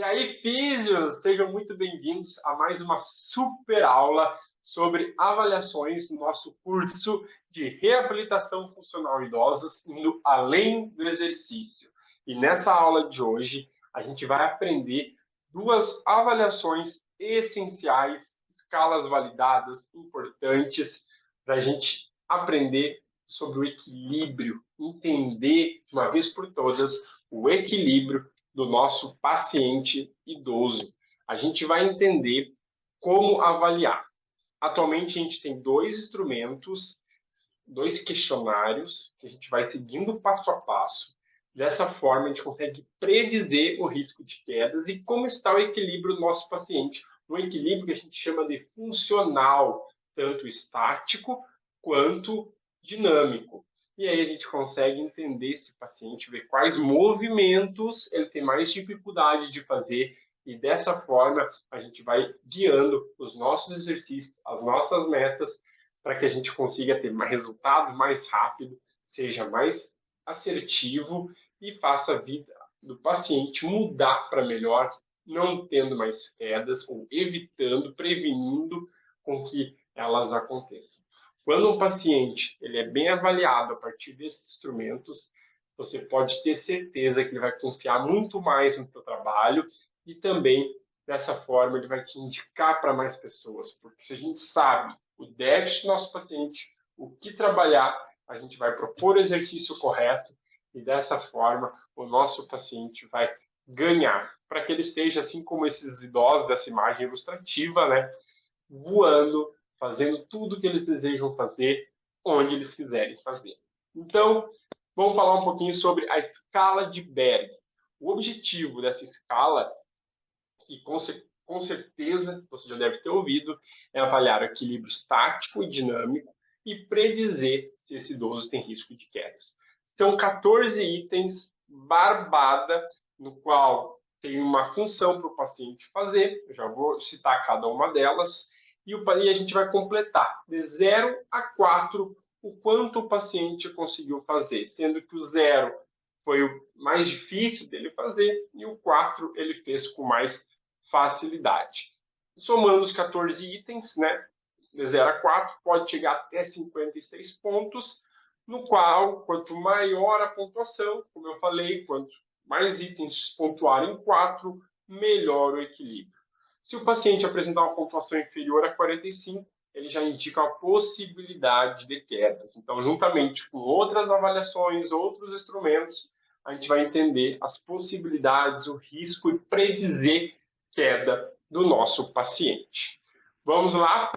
E aí, físios, sejam muito bem-vindos a mais uma super aula sobre avaliações no nosso curso de reabilitação funcional em idosos, indo além do exercício. E nessa aula de hoje, a gente vai aprender duas avaliações essenciais, escalas validadas, importantes, para a gente aprender sobre o equilíbrio, entender de uma vez por todas o equilíbrio do nosso paciente idoso. A gente vai entender como avaliar. Atualmente, a gente tem dois instrumentos, dois questionários, que a gente vai seguindo passo a passo. Dessa forma, a gente consegue predizer o risco de quedas e como está o equilíbrio do nosso paciente. Um equilíbrio que a gente chama de funcional, tanto estático quanto dinâmico. E aí a gente consegue entender esse paciente, ver quais movimentos ele tem mais dificuldade de fazer e dessa forma a gente vai guiando os nossos exercícios, as nossas metas, para que a gente consiga ter mais resultado mais rápido, seja mais assertivo e faça a vida do paciente mudar para melhor, não tendo mais quedas ou evitando, prevenindo com que elas aconteçam. Quando um paciente ele é bem avaliado a partir desses instrumentos, você pode ter certeza que ele vai confiar muito mais no seu trabalho e também, dessa forma, ele vai te indicar para mais pessoas, porque se a gente sabe o déficit do nosso paciente, o que trabalhar, a gente vai propor o exercício correto e, dessa forma, o nosso paciente vai ganhar, para que ele esteja, assim como esses idosos dessa imagem ilustrativa, né, voando, fazendo tudo o que eles desejam fazer, onde eles quiserem fazer. Então, vamos falar um pouquinho sobre a escala de Berg. O objetivo dessa escala, que com certeza você já deve ter ouvido, é avaliar o equilíbrio estático e dinâmico e predizer se esse idoso tem risco de quedas. São 14 itens, barbada, no qual tem uma função para o paciente fazer, eu já vou citar cada uma delas, e a gente vai completar de 0 a 4 o quanto o paciente conseguiu fazer, sendo que o 0 foi o mais difícil dele fazer e o 4 ele fez com mais facilidade. Somando os 14 itens, né, de 0 a 4, pode chegar até 56 pontos, no qual, quanto maior a pontuação, como eu falei, quanto mais itens pontuarem em 4, melhor o equilíbrio. Se o paciente apresentar uma pontuação inferior a 45, ele já indica a possibilidade de quedas. Então, juntamente com outras avaliações, outros instrumentos, a gente vai entender as possibilidades, o risco e predizer queda do nosso paciente. Vamos lá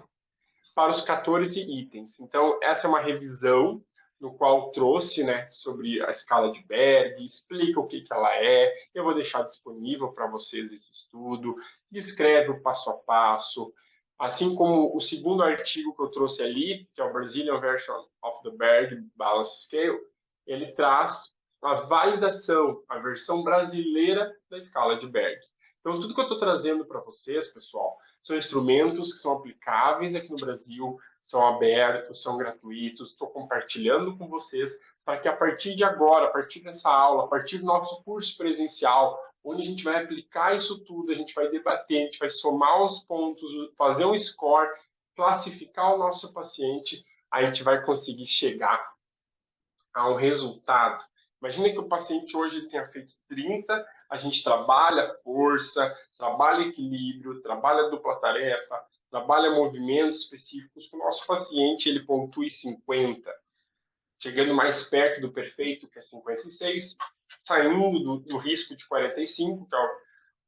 para os 14 itens. Então, essa é uma revisão no qual trouxe, né, sobre a escala de Berg, explica o que ela é. Eu vou deixar disponível para vocês esse estudo, descreve o passo a passo, assim como o segundo artigo que eu trouxe ali, que é o Brazilian Version of the Berg Balance Scale, ele traz a validação, a versão brasileira da escala de Berg. Então, tudo que eu estou trazendo para vocês, pessoal, são instrumentos que são aplicáveis aqui no Brasil, são abertos, são gratuitos, estou compartilhando com vocês para que a partir de agora, a partir dessa aula, a partir do nosso curso presencial, onde a gente vai aplicar isso tudo, a gente vai debater, a gente vai somar os pontos, fazer um score, classificar o nosso paciente, a gente vai conseguir chegar a um resultado. Imagina que o paciente hoje tenha feito 30, a gente trabalha força, trabalha equilíbrio, trabalha dupla tarefa, trabalha movimentos específicos, que o nosso paciente ele pontue 50, chegando mais perto do perfeito, que é 56, saindo do risco de 45, que é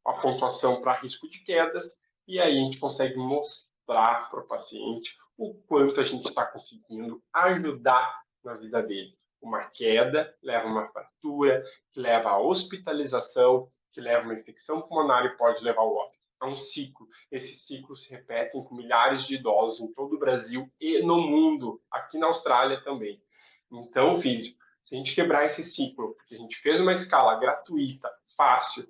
a pontuação para risco de quedas, e aí a gente consegue mostrar para o paciente o quanto a gente está conseguindo ajudar na vida dele. Uma queda leva a uma fratura, que leva à hospitalização, que leva a uma infecção pulmonar e pode levar ao óbito. É um ciclo. Esses ciclos se repetem com milhares de idosos em todo o Brasil e no mundo, aqui na Austrália também. Então, físico, se a gente quebrar esse ciclo, porque a gente fez uma escala gratuita, fácil,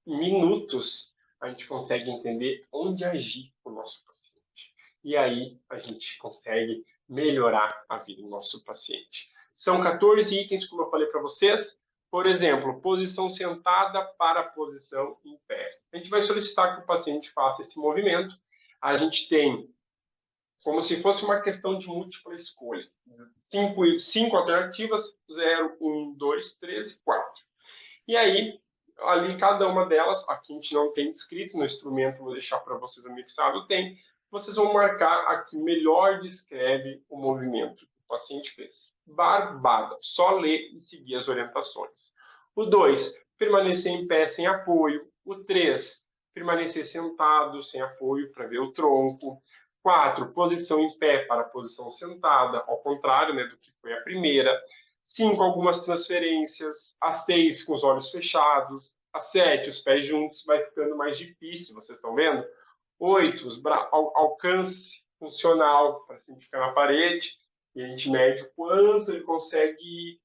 em minutos, a gente consegue entender onde agir com o nosso paciente. E aí a gente consegue melhorar a vida do nosso paciente. São 14 itens, como eu falei para vocês. Por exemplo, posição sentada para posição em pé. a gente vai solicitar que o paciente faça esse movimento. A gente tem como se fosse uma questão de múltipla escolha. Cinco alternativas, 0, 1, 2, 3 e 4. E aí, ali cada uma delas, aqui a gente não tem descrito no instrumento, vou deixar para vocês anexado, tem. Vocês vão marcar a que melhor descreve o movimento que o paciente fez. Barbada, só ler e seguir as orientações. O 2, permanecer em pé sem apoio. O 3, permanecer sentado sem apoio para ver o tronco. 4, posição em pé para a posição sentada, ao contrário, né, do que foi a primeira. 5, algumas transferências. A 6, com os olhos fechados. A 7, os pés juntos, vai ficando mais difícil, vocês estão vendo? 8, alcance funcional, para assim ficar na parede. E a gente mede o quanto ele consegue ir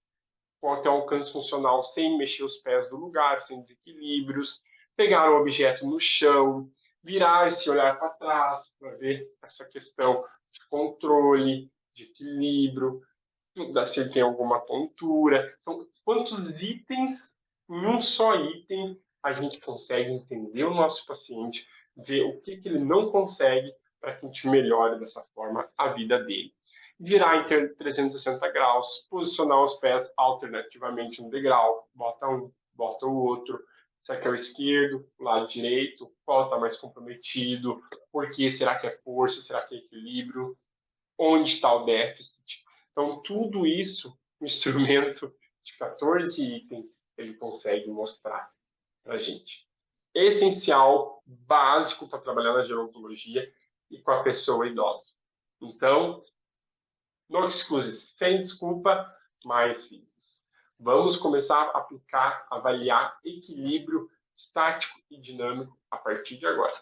com até um alcance funcional sem mexer os pés do lugar, sem desequilíbrios. Pegar o objeto no chão, virar esse olhar para trás, para ver essa questão de controle, de equilíbrio, se ele tem alguma tontura. Então, quantos itens em um só item a gente consegue entender o nosso paciente, ver o que ele não consegue para que a gente melhore dessa forma a vida dele. Virar em 360 graus, posicionar os pés alternativamente no degrau, bota um, bota o outro. Será que é o esquerdo, o lado direito? Qual está mais comprometido? Por quê? Será que é força? Será que é equilíbrio? Onde está o déficit? Então, tudo isso, um instrumento de 14 itens, ele consegue mostrar para a gente. Essencial, básico para trabalhar na gerontologia e com a pessoa idosa. Então, não excuse, sem desculpa, mais filhos. Vamos começar a aplicar, avaliar equilíbrio estático e dinâmico a partir de agora.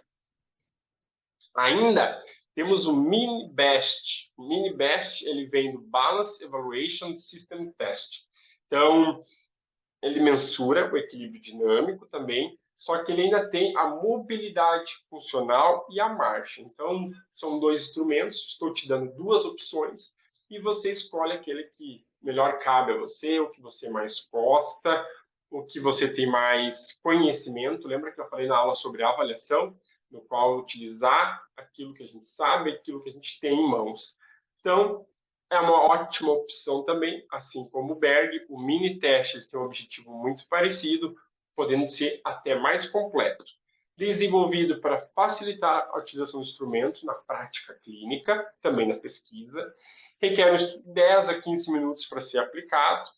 Ainda temos o Mini-BEST. O Mini-BEST ele vem do Balance Evaluation System Test. Então, ele mensura o equilíbrio dinâmico também, só que ele ainda tem a mobilidade funcional e a marcha. Então, são dois instrumentos, estou te dando duas opções, e você escolhe aquele que melhor cabe a você, o que você mais gosta, o que você tem mais conhecimento. Lembra que eu falei na aula sobre avaliação, no qual utilizar aquilo que a gente sabe, aquilo que a gente tem em mãos. Então, é uma ótima opção também, assim como o Berg. O mini teste tem um objetivo muito parecido, podendo ser até mais completo. Desenvolvido para facilitar a utilização do instrumento na prática clínica, também na pesquisa. Requer uns 10 a 15 minutos para ser aplicado.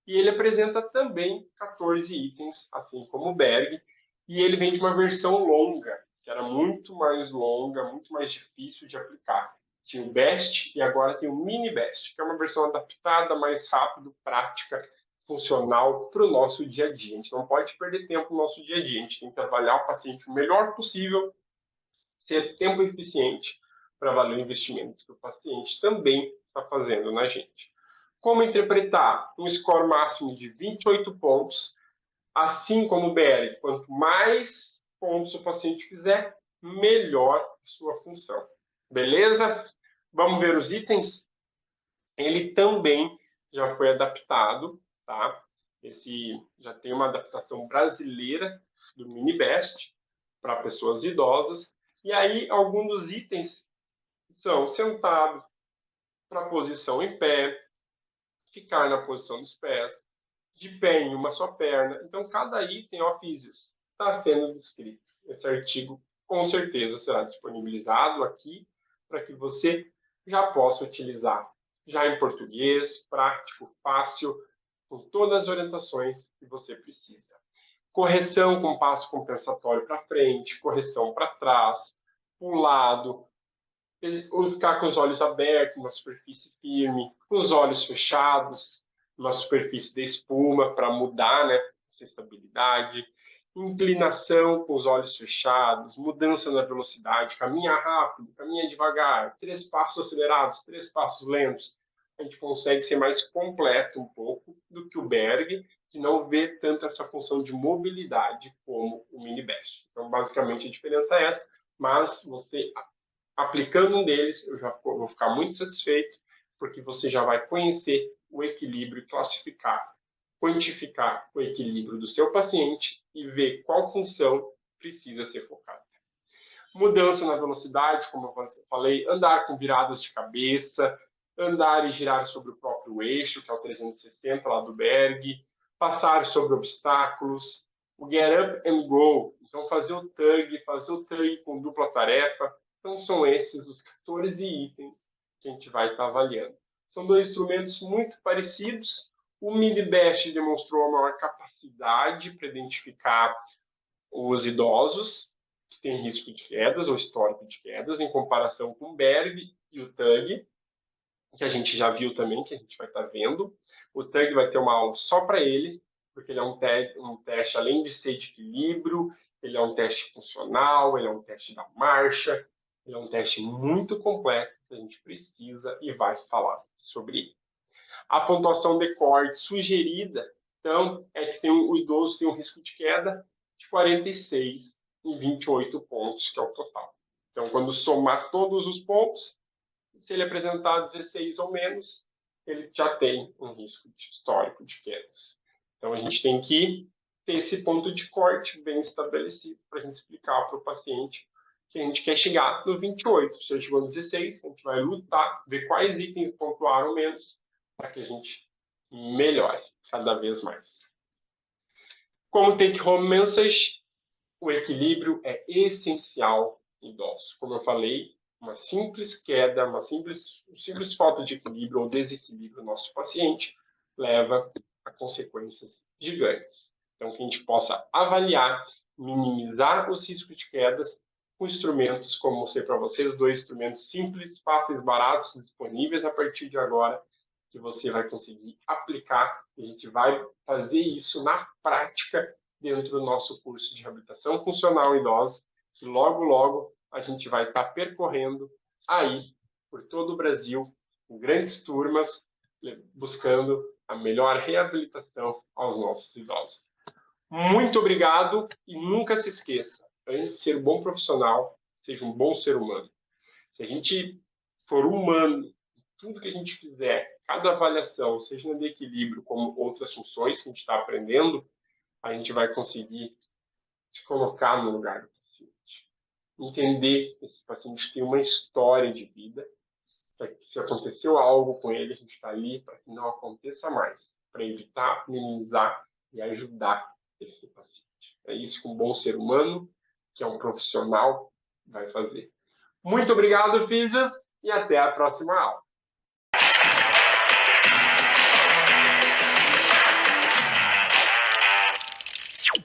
E ele apresenta também 14 itens, assim como o Berg. E ele vem de uma versão longa, que era muito mais longa, muito mais difícil de aplicar. Tinha o Best e agora tem o Mini Best, que é uma versão adaptada, mais rápida, prática, funcional para o nosso dia a dia. A gente não pode perder tempo no nosso dia a dia, a gente tem que avaliar o paciente o melhor possível, ser tempo eficiente para valer o investimento que o paciente também está fazendo na gente. Como interpretar? Um score máximo de 28 pontos, assim como o BL, quanto mais pontos o paciente fizer, melhor a sua função. Beleza? Vamos ver os itens? Ele também já foi adaptado, tá? Esse já tem uma adaptação brasileira do Mini-BEST para pessoas idosas. E aí, alguns dos itens são sentado, para posição em pé, ficar na posição dos pés, de pé em uma só perna. Então, cada item, ó, físios, está sendo descrito. Esse artigo, com certeza, será disponibilizado aqui para que você já possa utilizar, já em português, prático, fácil, com todas as orientações que você precisa. Correção com passo compensatório para frente, correção para trás, para o lado, ficar com os olhos abertos, uma superfície firme, com os olhos fechados, uma superfície de espuma para mudar, né, essa estabilidade, inclinação com os olhos fechados, mudança na velocidade, caminha rápido, caminha devagar, 3 passos acelerados, 3 passos lentos. A gente consegue ser mais completo um pouco do que o Berg, que não vê tanto essa função de mobilidade como o Mini-BEST. Então, basicamente, a diferença é essa, mas você aplicando um deles, eu já vou ficar muito satisfeito, porque você já vai conhecer o equilíbrio, classificar, quantificar o equilíbrio do seu paciente e ver qual função precisa ser focada. Mudança na velocidade, como eu falei, andar com viradas de cabeça, andar e girar sobre o próprio eixo, que é o 360 lá do Berg, passar sobre obstáculos, o get up and go, então fazer o tug com dupla tarefa. Então são esses os 14 itens que a gente vai estar avaliando. São dois instrumentos muito parecidos. O MIDI-BEST demonstrou a maior capacidade para identificar os idosos que têm risco de quedas ou histórico de quedas, em comparação com o Berg e o TUG, que a gente já viu também, que a gente vai estar vendo. O TUG vai ter uma aula só para ele, porque ele é um teste, além de ser de equilíbrio, ele é um teste funcional, ele é um teste da marcha, ele é um teste muito completo que a gente precisa e vai falar sobre ele. A pontuação de corte sugerida, então, é que o idoso tem um risco de queda de 46 em 28 pontos, que é o total. Então, quando somar todos os pontos, se ele apresentar 16 ou menos, ele já tem um risco histórico de quedas. Então, a gente tem que ter esse ponto de corte bem estabelecido para a gente explicar para o paciente que a gente quer chegar no 28. Se ele chegou no 16, a gente vai lutar, ver quais itens pontuaram menos, para que a gente melhore cada vez mais. Como take-home message, o equilíbrio é essencial em idosos. Como eu falei, uma simples queda, uma simples falta de equilíbrio ou desequilíbrio do nosso paciente leva a consequências gigantes. Então, que a gente possa avaliar, minimizar os riscos de quedas com instrumentos, como mostrei para vocês, dois instrumentos simples, fáceis, baratos, disponíveis a partir de agora, que você vai conseguir aplicar. A gente vai fazer isso na prática dentro do nosso curso de reabilitação funcional idosa, que logo, logo a gente vai estar percorrendo aí por todo o Brasil, com grandes turmas, buscando a melhor reabilitação aos nossos idosos. Muito obrigado e nunca se esqueça, antes de ser um bom profissional, seja um bom ser humano. Se a gente for humano, tudo que a gente fizer, cada avaliação, seja no de equilíbrio, como outras funções que a gente está aprendendo, a gente vai conseguir se colocar no lugar do paciente. Entender que esse paciente tem uma história de vida, que se aconteceu algo com ele, a gente está ali para que não aconteça mais, para evitar, minimizar e ajudar esse paciente. É isso que um bom ser humano, que é um profissional, vai fazer. Muito obrigado, Físios, e até a próxima aula.